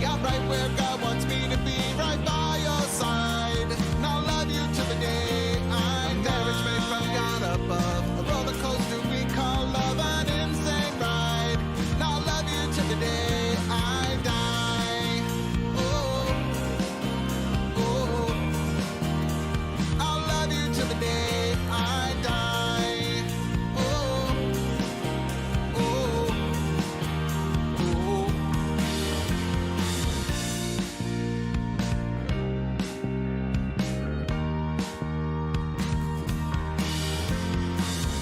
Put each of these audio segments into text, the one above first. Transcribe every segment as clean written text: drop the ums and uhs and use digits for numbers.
I'm right where God wants me to be, right by your side. And I'll love you till the day I'm marriage made from God above, a roller coaster we call love, an insane ride. And I'll love you till the day I die. Oh, oh, I'll love you till the day I die. Oh, oh, oh.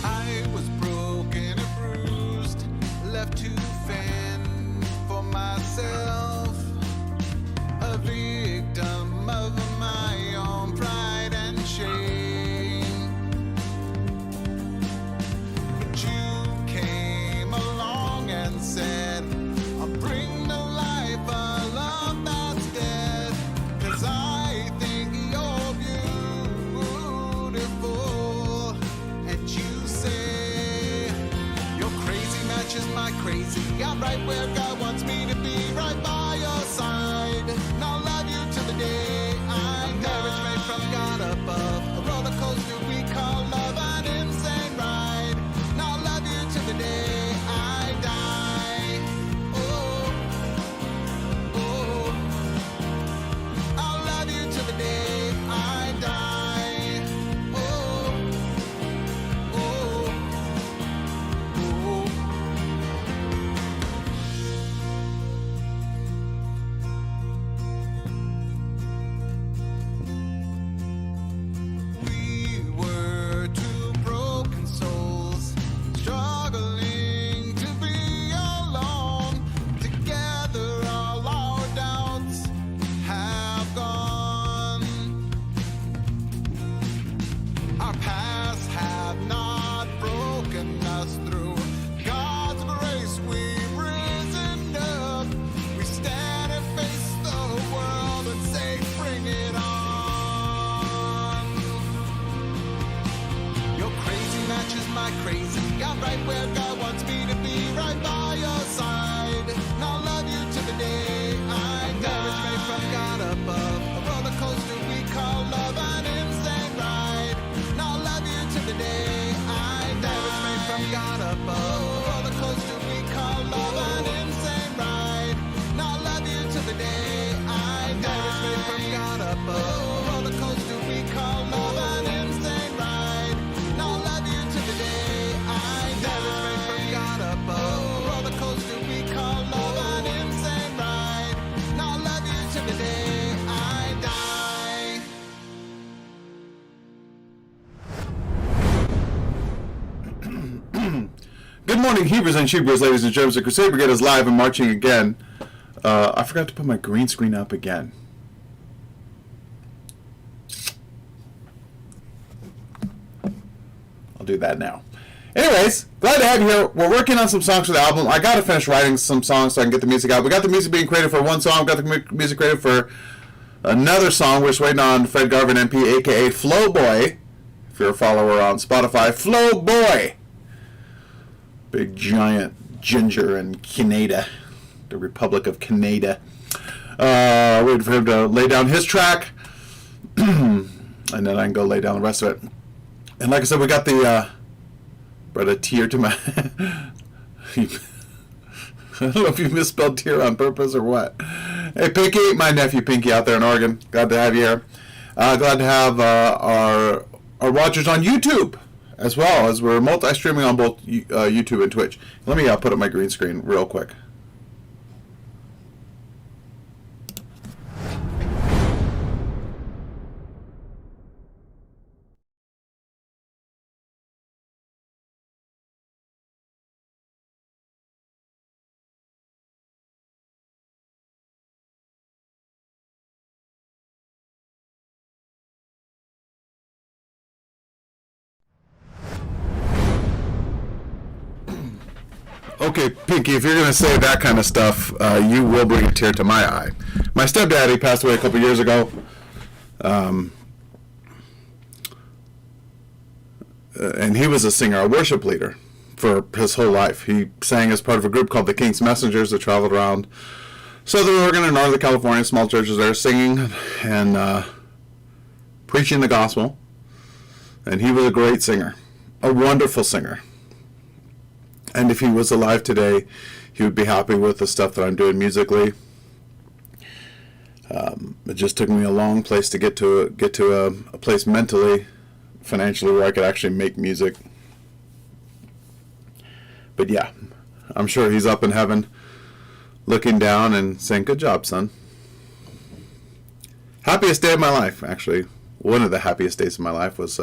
I was broken and bruised, left to fend for myself, a victim of my own pride and shame. But you came along and said, I'll bring to life a love that's dead, 'cause I think you're beautiful. And you say, your crazy matches my crazy. I'm right where God wants me to be, right by your side. And I'll love you till the day I'm marriage made from God above, a roller coaster we call love, an insane ride. And I'll love you till the day I die. Oh, oh, I'll love you till the day I die. Oh, oh, oh. We were two broken souls, struggling to be alone. Together all our doubts have gone. Our paths have not broken us through. God's grace we've risen up. We stand and face the world and say, bring it on. Your crazy matches my crazy. I'm right where God wants me to be, right by your side. And I'll love you till the day I'm marriage made from God above, a roller coaster we call love, an insane ride. And I'll love you till the day I die. Marriage made from God above, a roller coaster we call love, an insane ride. And I'll love you till the day I die. Marriage made from God above, a roller coaster we call love, an insane ride. And I'll love you till the day I die. Marriage made from God above, a roller coaster we call love, an insane ride. And I'll love you till the day I die. Good morning, Hebrews and Shebrews, ladies and gentlemen. The Crusade Brigade is live and marching again. I forgot to put my green screen up again. I'll do that now. Anyways, glad to have you here. We're working on some songs for the album. I got to finish writing some songs so I can get the music out. We got the music being created for one song. We got the music created for another song. We're just waiting on Fred Garvin, MP, a.k.a. Flow Boy. If you're a follower on Spotify, Flow Boy. Big giant ginger in Canada, the Republic of Canada. Waiting for him to lay down his track, and then I can go lay down the rest of it. And like I said, we got the brought a tear to my. I don't know if you misspelled tear on purpose or what. Hey, Pinky, my nephew Pinky out there in Oregon. Glad to have you here. Glad to have our watchers on YouTube, as well as we're multi-streaming on both YouTube and Twitch. Let me put up my green screen real quick. Okay, Pinky, if you're going to say that kind of stuff, you will bring a tear to my eye. My stepdaddy passed away a couple years ago. And he was a singer, a worship leader for his whole life. He sang as part of a group called the King's Messengers that traveled around Southern Oregon and Northern California, small churches there, singing and preaching the gospel. And he was a great singer, a wonderful singer. And if he was alive today, he would be happy with the stuff that I'm doing musically. It just took me a long place to get to a place mentally, financially, where I could actually make music. But yeah, I'm sure he's up in heaven, looking down and saying, "Good job, son." Happiest day of my life, actually. One of the happiest days of my life was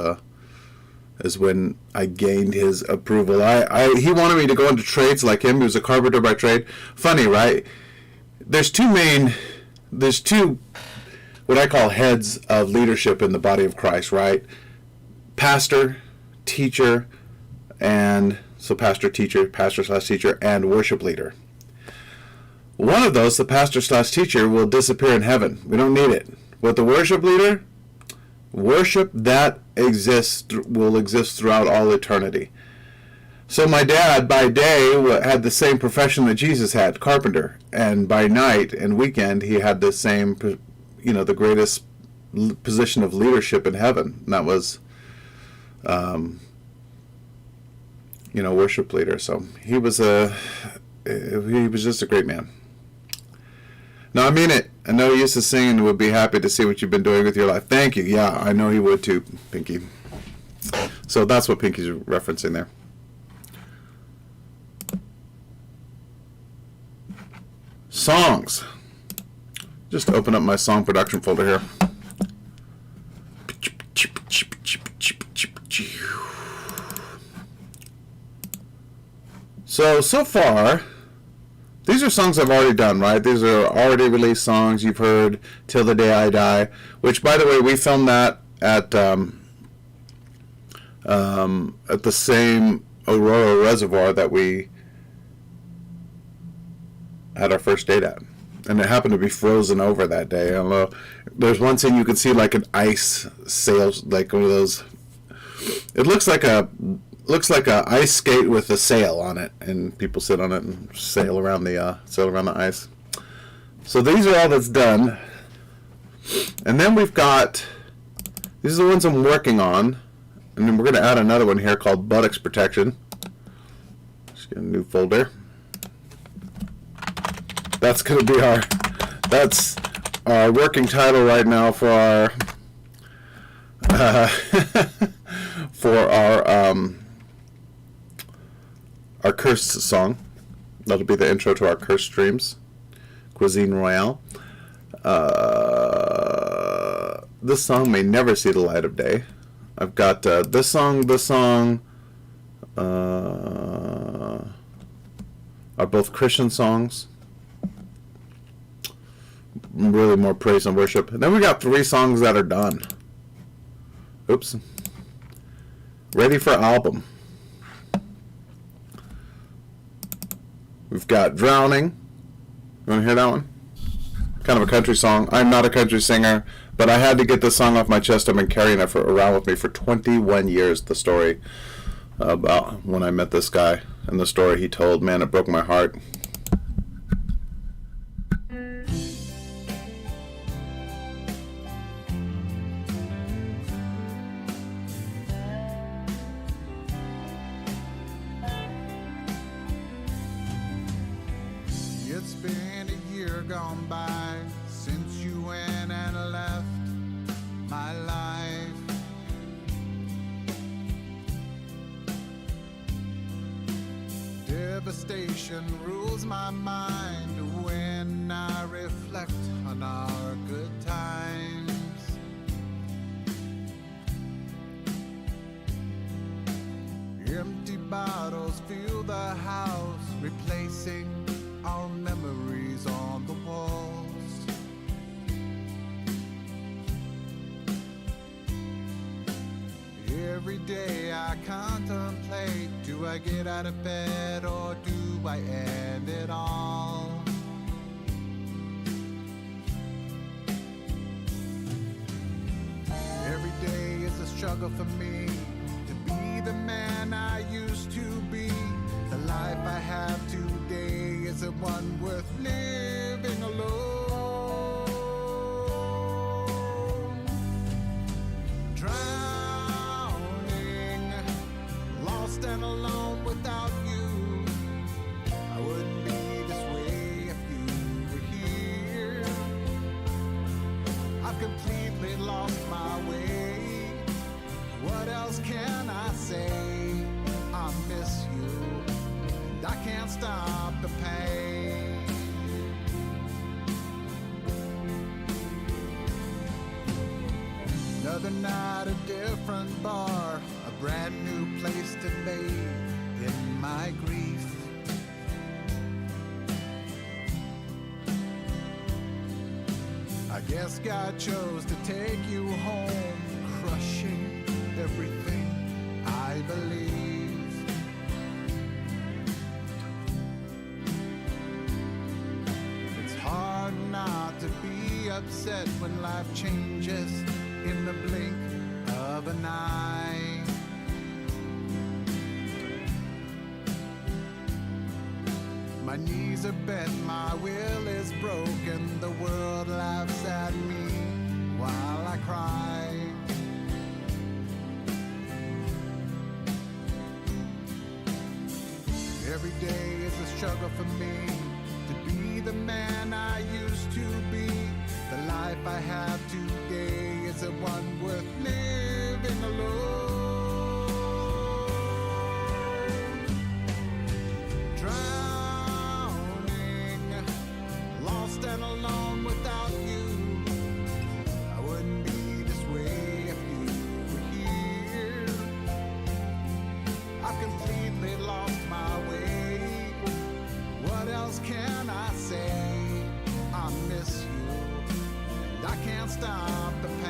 is when I gained his approval. He wanted me to go into trades like him. He was a carpenter by trade. Funny, right? There's two what I call heads of leadership in the body of Christ, right? Pastor, teacher, and so pastor/teacher, and worship leader. One of those, the pastor/teacher, will disappear in heaven. We don't need it. But the worship leader, worship that will exist throughout all eternity. So my dad, by day, had the same profession that Jesus had, carpenter. And by night and weekend, he had the same, the greatest position of leadership in heaven. And that was, worship leader. So he was just a great man. No, I mean it. I know he used to sing and would be happy to see what you've been doing with your life. Thank you. Yeah, I know he would too, Pinky. So that's what Pinky's referencing there. Songs. Just open up my song production folder here. So far, these are songs I've already done, right? These are already released songs you've heard, Till the Day I Die, which, by the way, we filmed that at the same Aurora Reservoir that we had our first date at. And it happened to be frozen over that day. I don't know. There's one scene you can see like an ice sail, like one of those. It looks like a ice skate with a sail on it, and people sit on it and sail around the ice. So these are all that's done, and then we've got these are the ones I'm working on, and then we're going to add another one here called Buttocks Protection. Just get a new folder. That's going to be our working title right now for our our cursed song. That'll be the intro to our cursed streams, Cuisine Royale. This song may never see the light of day. I've got this song, are both Christian songs. Really more praise and worship. And then we got 3 songs that are done. Oops. Ready for album. We've got Drowning. You want to hear that one? Kind of a country song. I'm not a country singer, but I had to get this song off my chest. I've been carrying it around with me for 21 years. The story about when I met this guy and the story he told. Man, it broke my heart. It's been a year gone by since you went and left my life. Devastation rules my mind when I reflect on our good times. Empty bottles fill the house, replacing our memories on the walls. Every day I contemplate, do I get out of bed or do I end it all? Every day is a struggle for me to be the man I used to be. The life I have today isn't one worth living alone. Drowning, lost and alone without you. I wouldn't be this way if you were here. I've completely lost my way. What else can I say? I miss you, and I can't stop the pain. Another night, a different bar, a brand new place to bathe in my grief. I guess God chose to take you home, crushing everything I believe. It's hard not to be upset when life changes in the blink of an eye. My knees are bent, my will is broken. The world laughs at me while I cry. Every day is a struggle for me to be the man I used to be. The life I have today is a one worth living alone. Drowning, lost and alone without you. I wouldn't be this way if you were here. I've completely lost my way. What else can I say? I miss you, and I can't stop the pain.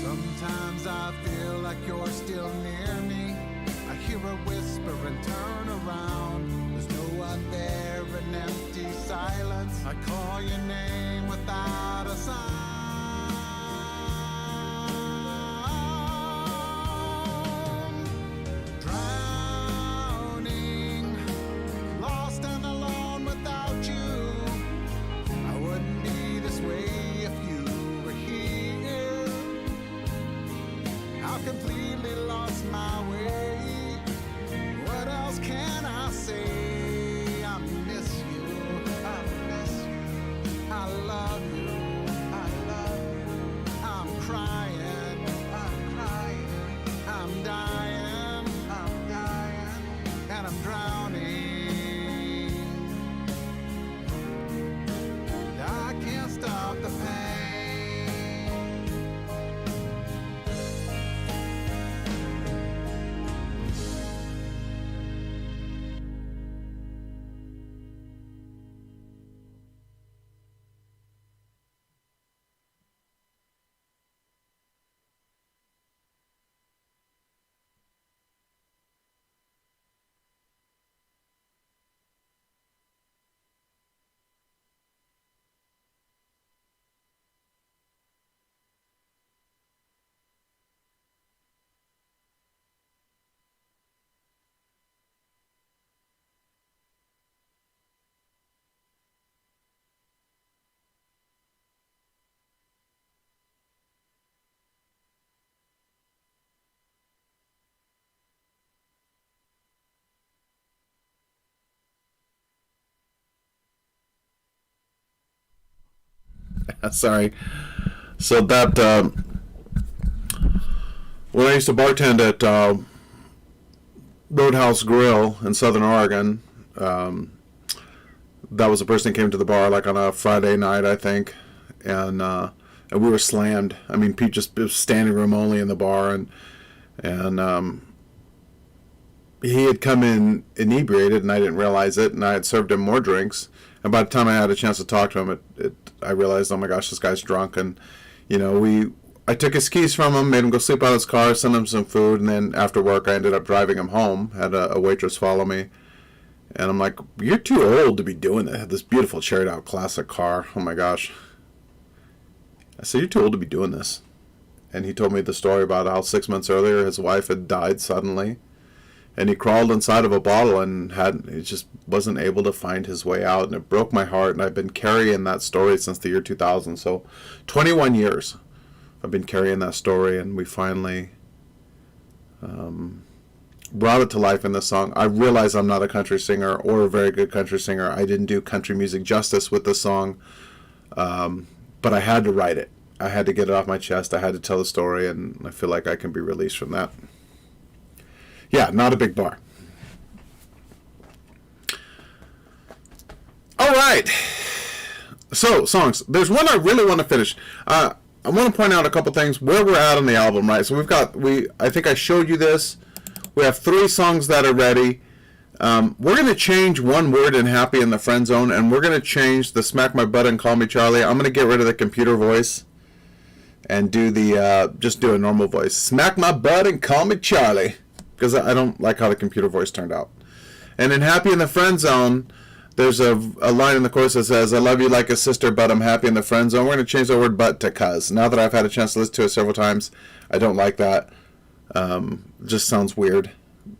Sometimes I feel like you're still near me. I hear a whisper and turn around. There's no one there, an empty silence. I call your name without a sound. Drowning, lost and alone without you. I wouldn't be this way if you were here. I've completely lost my way. What else can I say? I miss you. I miss you. I love you. I love you. I'm crying. I'm crying. I'm dying. I'm dying. And I'm drowning. I can't stop the pain. Sorry. So that when I used to bartend at Roadhouse Grill in Southern Oregon, that was the person that came to the bar like on a Friday night, I think, and we were slammed. I mean, Pete just was standing room only in the bar, and he had come in inebriated, and I didn't realize it, and I had served him more drinks, And by the time I had a chance to talk to him, I realized, oh my gosh, this guy's drunk. And, you know, I took his keys from him, made him go sleep out of his car, sent him some food, and then after work I ended up driving him home, had a waitress follow me. And I'm like, you're too old to be doing that. I had this beautiful cherryed out classic car. Oh my gosh. I said, you're too old to be doing this. And he told me the story about how 6 months earlier his wife had died suddenly. And he crawled inside of a bottle and he just wasn't able to find his way out. And it broke my heart. And I've been carrying that story since the year 2000. So 21 years I've been carrying that story. And we finally brought it to life in this song. I realize I'm not a country singer or a very good country singer. I didn't do country music justice with this song. But I had to write it. I had to get it off my chest. I had to tell the story, and I feel like I can be released from that. Yeah, not a big bar. All right. So, songs. There's one I really want to finish. I want to point out a couple things where we're at on the album, right? So I think I showed you this. We have 3 songs that are ready. We're going to change one word in Happy in the Friend Zone, and we're going to change the Smack My Butt and Call Me Charlie. I'm going to get rid of the computer voice and do just do a normal voice. Smack my butt and call me Charlie, because I don't like how the computer voice turned out. And in Happy in the Friend Zone, there's a line in the chorus that says, I love you like a sister, but I'm happy in the friend zone. We're going to change the word but to cuz. Now that I've had a chance to listen to it several times, I don't like that. Just sounds weird.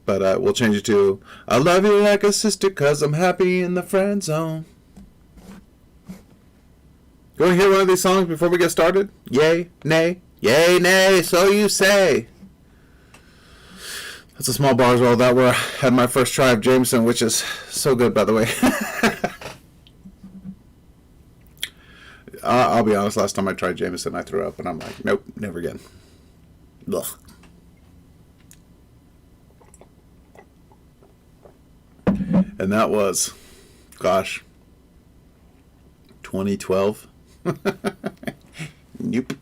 But we'll change it to, I love you like a sister, cuz I'm happy in the friend zone. You want to hear one of these songs before we get started? Yay, nay, yay, nay, so you say. That's a small bar as well. That where I had my first try of Jameson, which is so good, by the way. I'll be honest, last time I tried Jameson, I threw up, and I'm like, nope, never again. Ugh. And that was, gosh, 2012. Nope.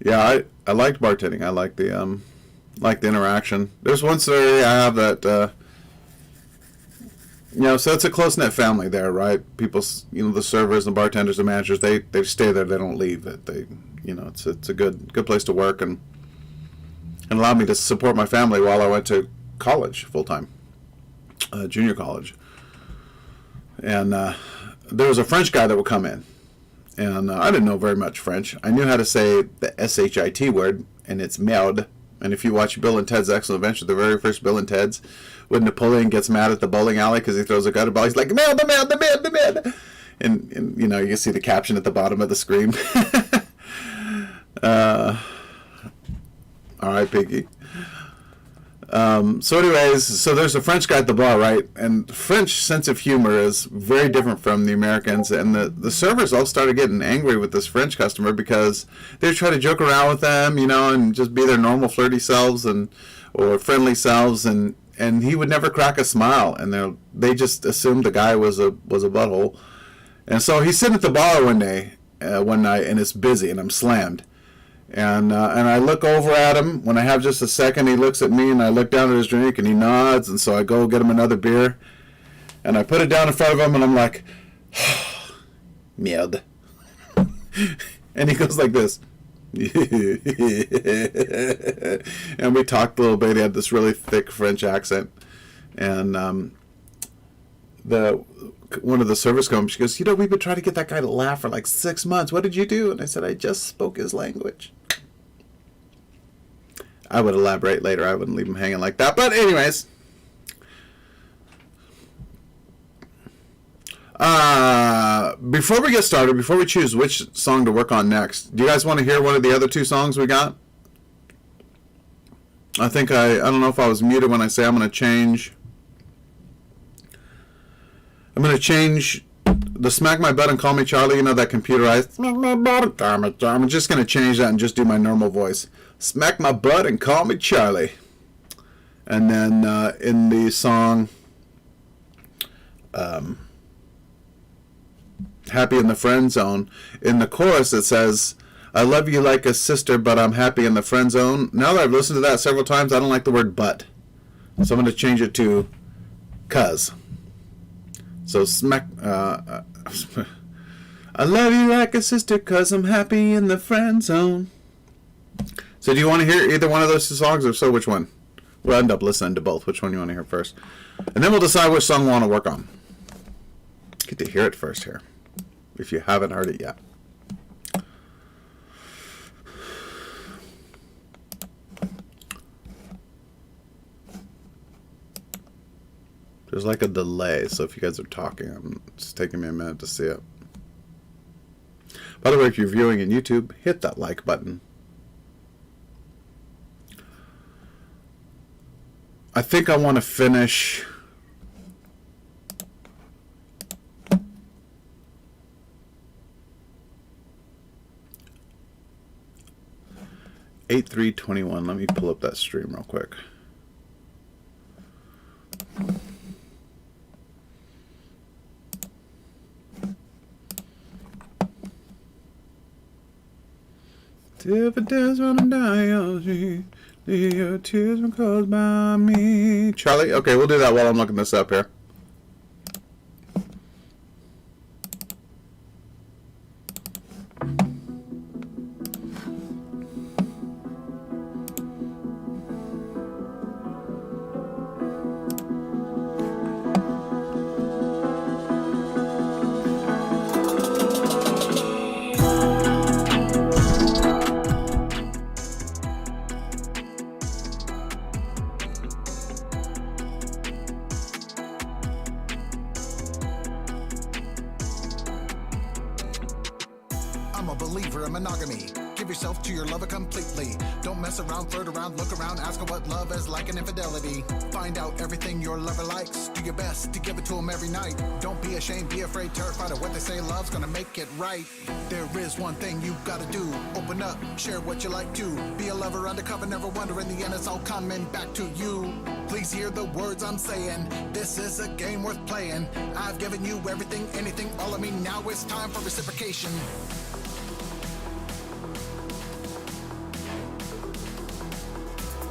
Yeah, I liked bartending. I liked the interaction. There's one story I have that so it's a close-knit family there, right? People, the servers and bartenders and managers, they stay there, they don't leave. It's a good place to work and allowed me to support my family while I went to college full-time, junior college. And there was a French guy that would come in. And I didn't know very much French. I knew how to say the S-H-I-T word, and it's merde. And if you watch Bill and Ted's Excellent Adventure, the very first Bill and Ted's, when Napoleon gets mad at the bowling alley because he throws a gutter ball, he's like, merde, merde, merde, merde. And you can see the caption at the bottom of the screen. All right, Piggy. So anyways, there's a French guy at the bar, right? And French sense of humor is very different from the Americans. And the servers all started getting angry with this French customer because they try to joke around with them, and just be their normal flirty selves or friendly selves. And he would never crack a smile. And they just assumed the guy was a butthole. And so he's sitting at the bar one night, and it's busy, and I'm slammed. And I look over at him. When I have just a second, he looks at me, and I look down at his drink, and he nods, and so I go get him another beer. And I put it down in front of him, and I'm like, merde. And he goes like this. And we talked a little bit. He had this really thick French accent. And one of the servers comes, she goes, we've been trying to get that guy to laugh for like 6 months. What did you do? And I said, I just spoke his language. I would elaborate later. I wouldn't leave him hanging like that. But anyways. Before we get started, before we choose which song to work on next, do you guys want to hear one of the other 2 songs we got? I think I don't know if I was muted when I say I'm going to change the Smack My Butt and Call Me Charlie, that computerized Smack My Butt, I'm just going to change that and just do my normal voice. Smack my butt and call me Charlie. And then in the song Happy in the Friend Zone, in the chorus it says, I love you like a sister, but I'm happy in the friend zone. Now that I've listened to that several times, I don't like the word but. So I'm going to change it to cuz. So smack. I love you like a sister cuz I'm happy in the friend zone. So do you want to hear either one of those two songs, or so which one? We'll end up listening to both. Which one do you want to hear first? And then we'll decide which song we want to work on. Get to hear it first here, if you haven't heard it yet. There's like a delay, so if you guys are talking, it's taking me a minute to see it. By the way, if you're viewing on YouTube, hit that like button. I think I want to finish (8/3/21). Let me pull up that stream real quick. Dividends on a dial. Your tears were caused by me. Charlie? Okay, we'll do that while I'm looking this up here. I'm a believer in monogamy. Give yourself to your lover completely. Don't mess around, flirt around, look around, ask her what love is like an infidelity. Find out everything your lover likes. Do your best to give it to him every night. Don't be ashamed, be afraid, terrified of what they say. Love's gonna make it right. There is one thing you gotta do. Open up, share what you like to. Be a lover undercover, never wonder. In the end, it's all coming back to you. Please hear the words I'm saying. This is a game worth playing. I've given you everything, anything, all of me. Now it's time for reciprocation.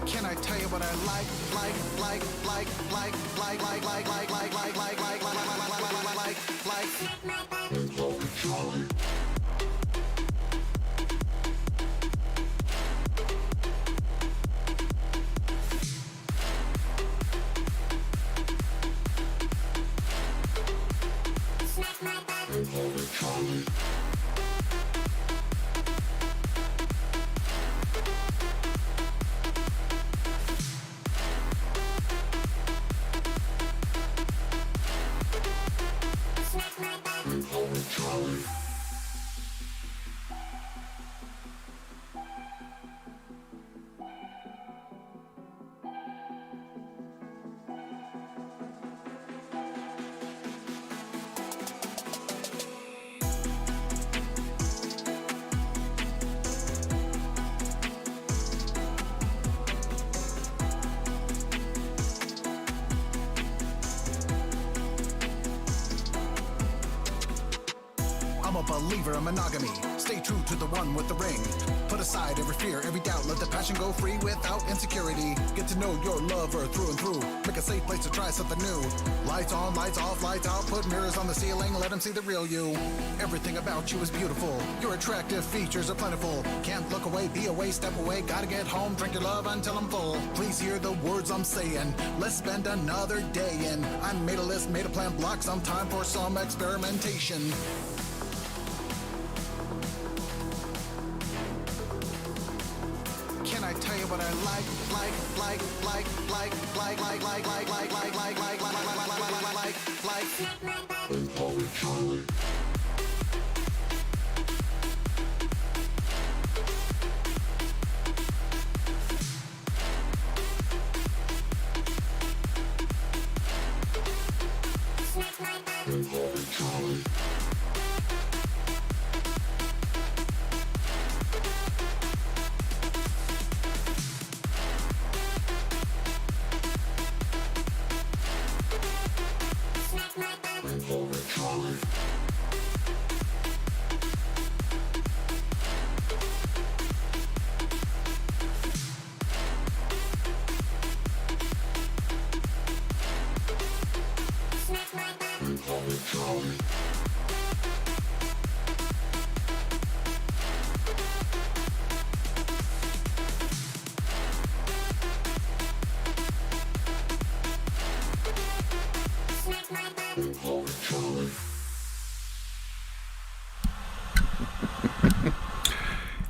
Can I tell you what I like? I'm a believer in monogamy. Stay true to the one with the ring. Put aside every fear, every doubt. Let the passion go free without insecurity. Get to know your lover through and through. Make a safe place to try something new. Lights on, lights off, lights out. Put mirrors on the ceiling. Let them see the real you. Everything about you is beautiful. Your attractive features are plentiful. Can't look away, be away, step away. Gotta get home, drink your love until I'm full. Please hear the words I'm saying. Let's spend another day in. I made a list, made a plan, block some time for some experimentation. Can I tell you what I like?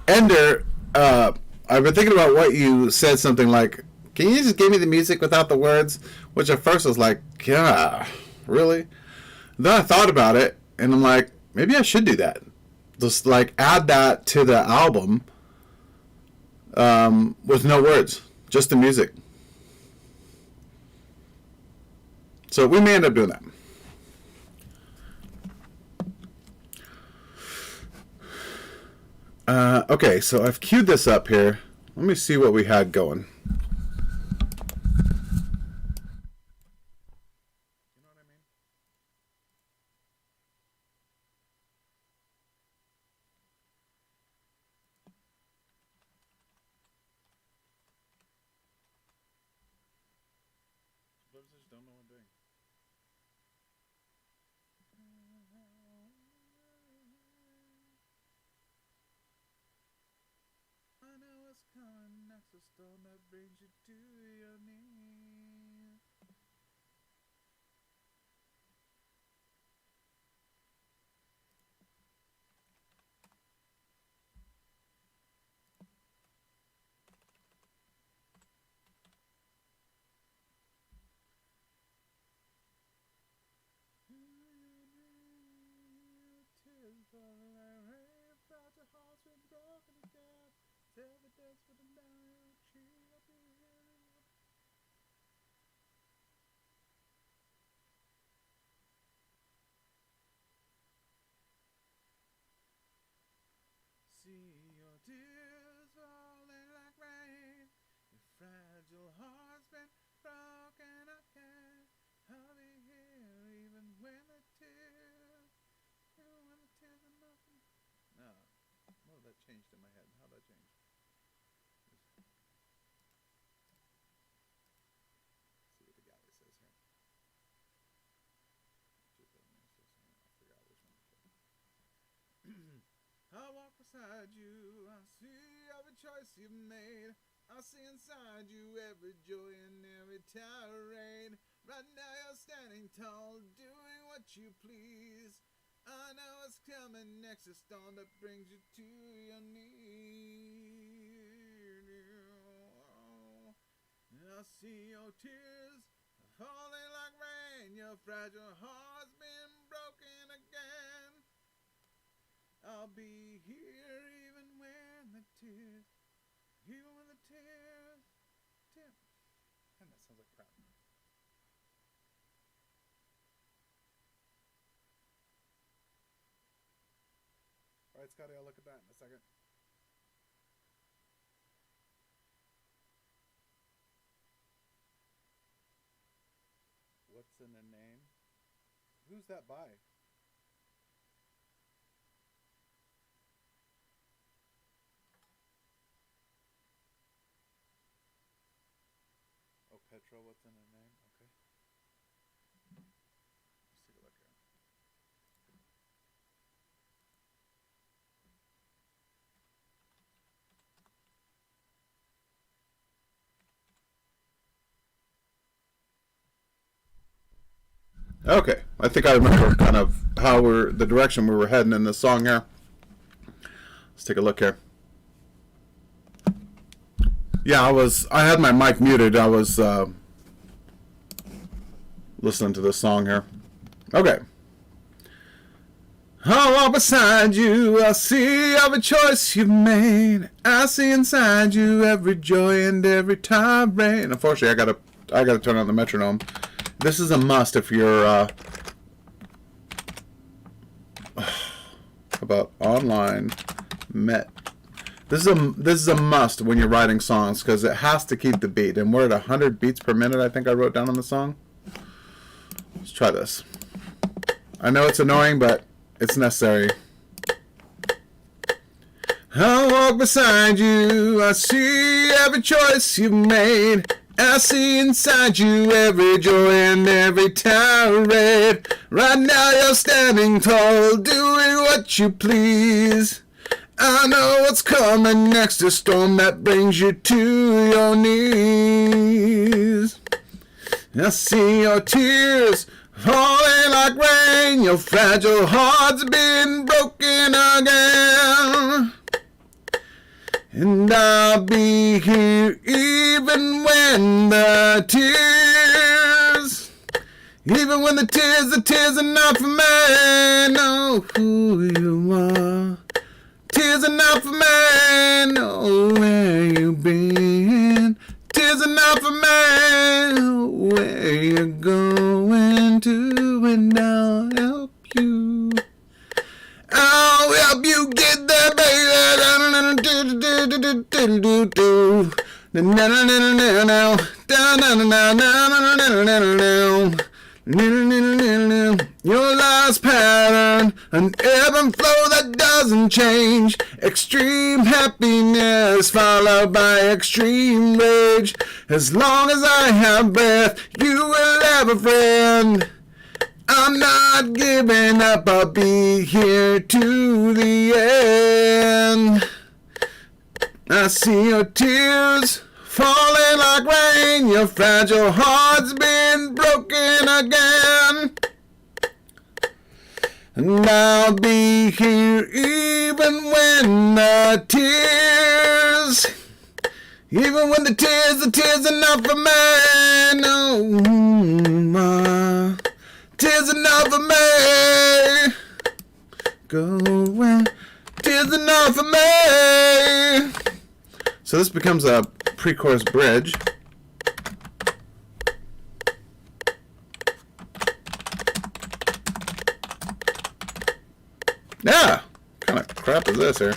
Ender, I've been thinking about what you said, something like, can you just give me the music without the words? Which at first I was like, yeah, really? Then I thought about it, and I'm like, maybe I should do that. Just like add that to the album with no words, just the music. So we may end up doing that. Okay, so I've queued this up here. Let me see what we had going. Don't know what I'm doing. I know what's coming next, a storm that brings you to your knees. Tears falling like rain, felt your heart's been broken again. Tell the dance for the night, tree up your head. See your tears falling like rain, your fragile heart's been broken again. I'll be here even when the tears, are nothing. No, that changed in my head. How'd that change? See what the galley says here. I forgot which one. I walk beside you, I see every choice you've made. I see inside you every joy and every tirade. Right now you're standing tall, doing what you please. I know what's coming next, a storm that brings you to your knees. I see your tears falling like rain, your fragile heart's been broken again. I'll be here even when the tears, Man, that sounds like crap. Alright, Scotty, I'll look at that in a second. What's in a name? Who's that by? Oh, Petra, what's in a name? Okay. Let's take a look here. Okay, I think I remember kind of how the direction we were heading in this song here. Let's take a look here. Yeah, I had my mic muted. I was listening to this song here. Okay. I walk beside you, I see every choice you've made. I see inside you every joy and every tirade. Unfortunately, I gotta turn on the metronome. This is a must if you're about online met. This is a must when you're writing songs because it has to keep the beat. And we're at 100 beats per minute, I think I wrote down on the song. Let's try this. I know it's annoying, but it's necessary. I walk beside you, I see every choice you've made. I see inside you every joy and every tirade. Right now you're standing tall, doing what you please. I know what's coming next, a storm that brings you to your knees. I see your tears falling like rain, your fragile heart's been broken again. And I'll be here even when the tears, the tears are not for me. Know who you are. Tears are not for me. Know where you've been. Tears are not for me. Know where you're going to, and I'll help you. I'll help you get there, baby. Your life's pattern, an ebb and flow that doesn't change. Extreme happiness followed by extreme rage. As long as I have breath, you will have a friend. I'm not giving up, I'll be here to the end. I see your tears falling like rain. Your fragile heart's been broken again. And I'll be here even when the tears, the tears are not for me. No, tears enough for me. Go away. Tears enough for me. So this becomes a pre-chorus bridge. Yeah. What kind of crap is this here?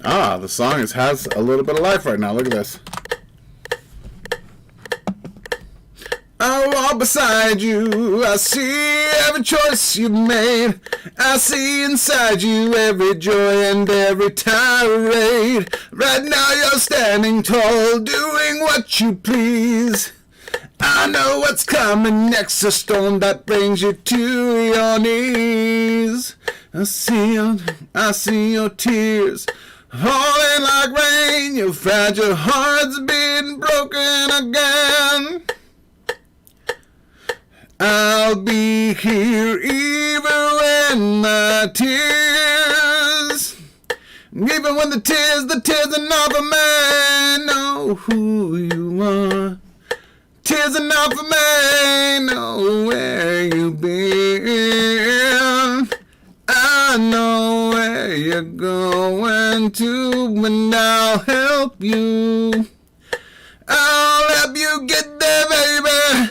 Ah, the song has a little bit of life right now. Look at this. I walk beside you. I see every choice you've made. I see inside you every joy and every tirade. Right now you're standing tall, doing what you please. I know what's coming next, a storm that brings you to your knees. I see your tears falling like rain. Your fragile heart's been broken again. I'll be here even when the tears, the tears are not for me. Know who you are. Tears are not for me. Know where you've been. I know where you're going to, and I'll help you. I'll help you get there, baby.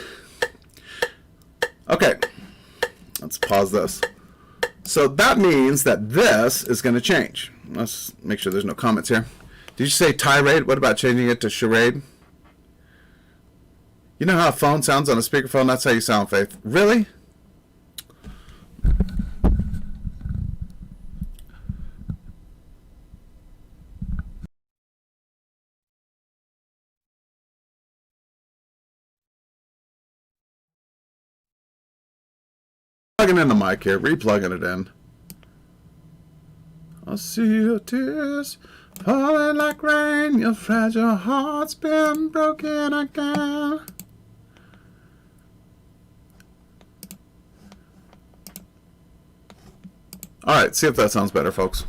Okay, let's pause this. So that means that this is going to change. Let's make sure there's no comments here. Did you say tirade? What about changing it to charade? You know how a phone sounds on a speakerphone? That's how you sound, Faith. Really? Plugging in the mic here, replugging it in. I see your tears falling like rain. Your fragile heart's been broken again. Alright, see if that sounds better, folks.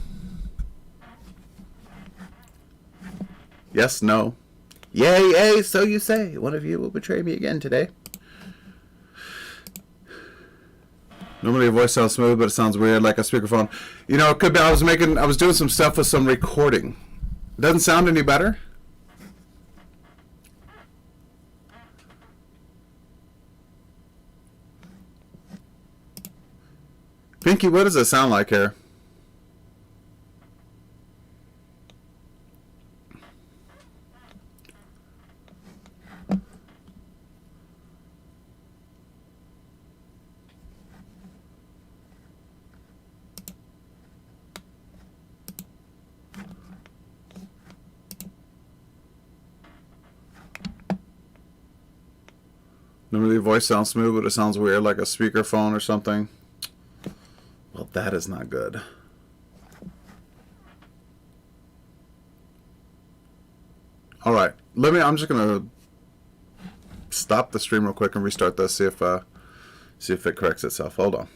Yes, no. Yay, yay, so you say. One of you will betray me again today. Normally your voice sounds smooth, but it sounds weird like a speakerphone. You know, it could be I was doing some stuff with some recording. It doesn't sound any better. Pinky, what does it sound like here? Normally your voice sounds smooth, but it sounds weird like a speakerphone or something. Well, that is not good. All right, I'm just gonna stop the stream real quick and restart this. See if it corrects itself. Hold on.